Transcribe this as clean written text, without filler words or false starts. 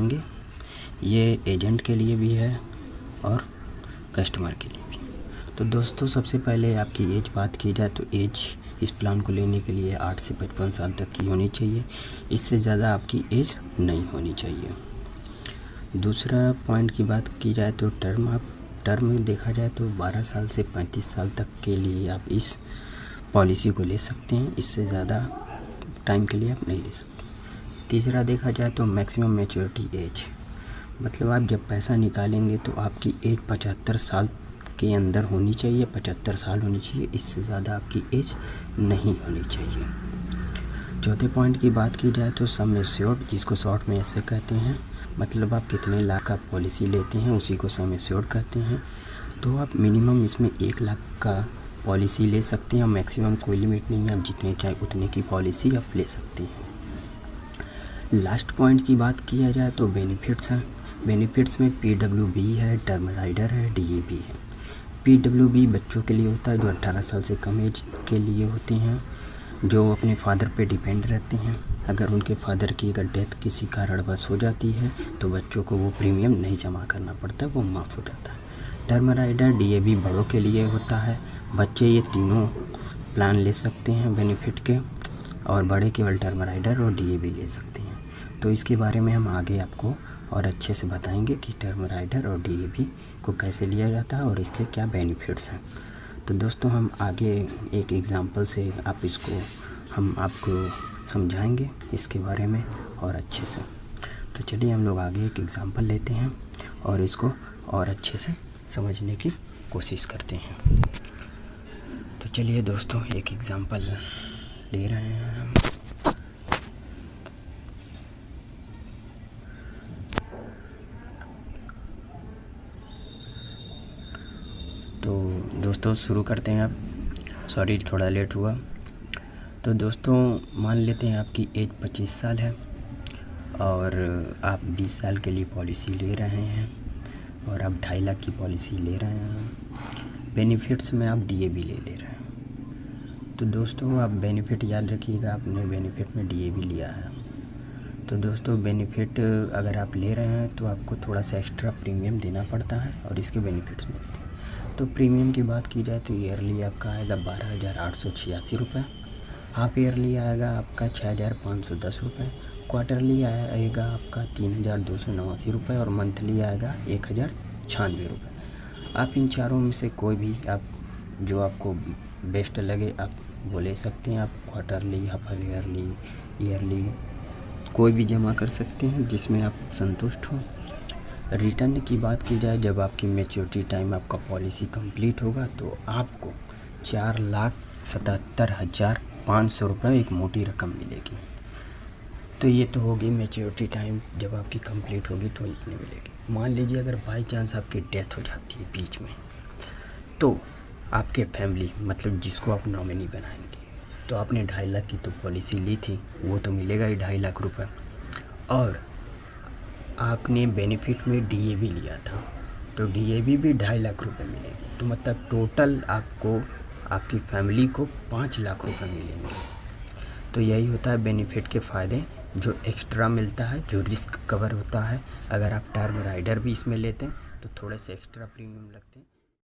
बताएंगे। ये एजेंट के लिए भी है और कस्टमर के लिए भी। तो दोस्तों सबसे पहले आपकी एज बात की जाए तो एज इस प्लान को लेने के लिए 8 से 55 साल तक की होनी चाहिए। इससे ज़्यादा आपकी एज नहीं होनी चाहिए। दूसरा पॉइंट की बात की जाए तो टर्म में देखा जाए तो 12 साल से 35 साल तक के लिए आप इस पॉलिसी को ले सकते हैं। इससे ज़्यादा टाइम के लिए आप नहीं ले सकते। तीसरा देखा जाए तो मैक्सिमम मैच्योरिटी एज, मतलब आप जब पैसा निकालेंगे तो आपकी एज 75 साल के अंदर होनी चाहिए, 75 साल होनी चाहिए। इससे ज़्यादा आपकी एज नहीं होनी चाहिए। चौथे पॉइंट की बात की जाए तो सम एश्योर्ड, जिसको शॉर्ट में ऐसे कहते हैं, मतलब आप कितने लाख का पॉलिसी लेते हैं उसी को सम एश्योर्ड कहते हैं। तो आप मिनिमम इसमें 1 लाख का पॉलिसी ले सकते हैं और मैक्सिमम कोई लिमिट नहीं है, आप जितने चाहे उतने की पॉलिसी आप ले सकते हैं। लास्ट पॉइंट की बात किया जाए तो बेनिफिट्स हैं। बेनिफिट्स में PWB है, टर्म राइडर है, DAB है। PWB बच्चों के लिए होता है जो 18 साल से कम एज के लिए होते हैं, जो अपने फादर पे डिपेंड रहते हैं। अगर उनके फादर की अगर डेथ किसी कारणवश हो जाती है तो बच्चों को वो प्रीमियम नहीं जमा करना पड़ता, वो माफ़ हो जाता है। टर्म राइडर DAB बड़ों के लिए होता है। बच्चे ये तीनों प्लान ले सकते हैं बेनिफिट के, और बड़े केवल टर्म राइडर और DAB ले सकते हैं। तो इसके बारे में हम आगे आपको और अच्छे से बताएंगे कि टर्म राइडर और DAB को कैसे लिया जाता है और इसके क्या बेनिफिट्स हैं। तो दोस्तों हम आगे एक एग्ज़ाम्पल से हम आपको समझाएंगे इसके बारे में और अच्छे से। तो चलिए हम लोग आगे एक एग्ज़ाम्पल लेते हैं और इसको और अच्छे से समझने की कोशिश करते हैं। तो चलिए दोस्तों एक एग्ज़ाम्पल ले रहे हैं हम। तो दोस्तों शुरू करते हैं। आप सॉरी थोड़ा लेट हुआ। तो दोस्तों मान लेते हैं आपकी एज 25 साल है और आप 20 साल के लिए पॉलिसी ले रहे हैं और आप 2.5 लाख की पॉलिसी ले रहे हैं। बेनिफिट्स में आप DAB ले रहे हैं। तो दोस्तों आप बेनिफिट याद रखिएगा, आपने बेनिफिट में DAB लिया है। तो दोस्तों बेनिफिट अगर आप ले रहे हैं तो आपको थोड़ा सा एक्स्ट्रा प्रीमियम देना पड़ता है और इसके बेनिफिट्स मिलते हैं। तो प्रीमियम की बात की जाए तो ईयरली आपका आएगा 12,886 रुपये। हाफ ईयरली आएगा आपका 6,510 रुपये। क्वार्टरली आएगा आपका 3,289 रुपये और मंथली आएगा 1,096 रुपये। आप इन चारों में से कोई भी आप जो आपको बेस्ट लगे आप वो ले सकते हैं। आप क्वार्टरली, हाफ ईयरली कोई भी जमा कर सकते हैं जिसमें आप संतुष्ट हों। रिटर्न की बात की जाए, जब आपकी मैच्योरिटी टाइम आपका पॉलिसी कंप्लीट होगा तो आपको 4,77,500 रुपये एक मोटी रकम मिलेगी। तो ये तो होगी मैच्योरिटी टाइम, जब आपकी कंप्लीट होगी तो इतनी मिलेगी। मान लीजिए अगर बाई चांस आपकी डेथ हो जाती है बीच में, तो आपके फैमिली मतलब जिसको आप नॉमिनी बनाएंगे, तो आपने 2.5 लाख की तो पॉलिसी ली थी, वो तो मिलेगा ही 2.5 लाख रुपये, और आपने बेनिफिट में DAB लिया था तो DAB भी 2.5 लाख रुपए मिलेगी। तो मतलब टोटल आपको आपकी फैमिली को 5 लाख रुपए मिलेंगे। तो यही होता है बेनिफिट के फ़ायदे, जो एक्स्ट्रा मिलता है, जो रिस्क कवर होता है। अगर आप टर्म राइडर भी इसमें लेते हैं तो थोड़े से एक्स्ट्रा प्रीमियम लगते हैं।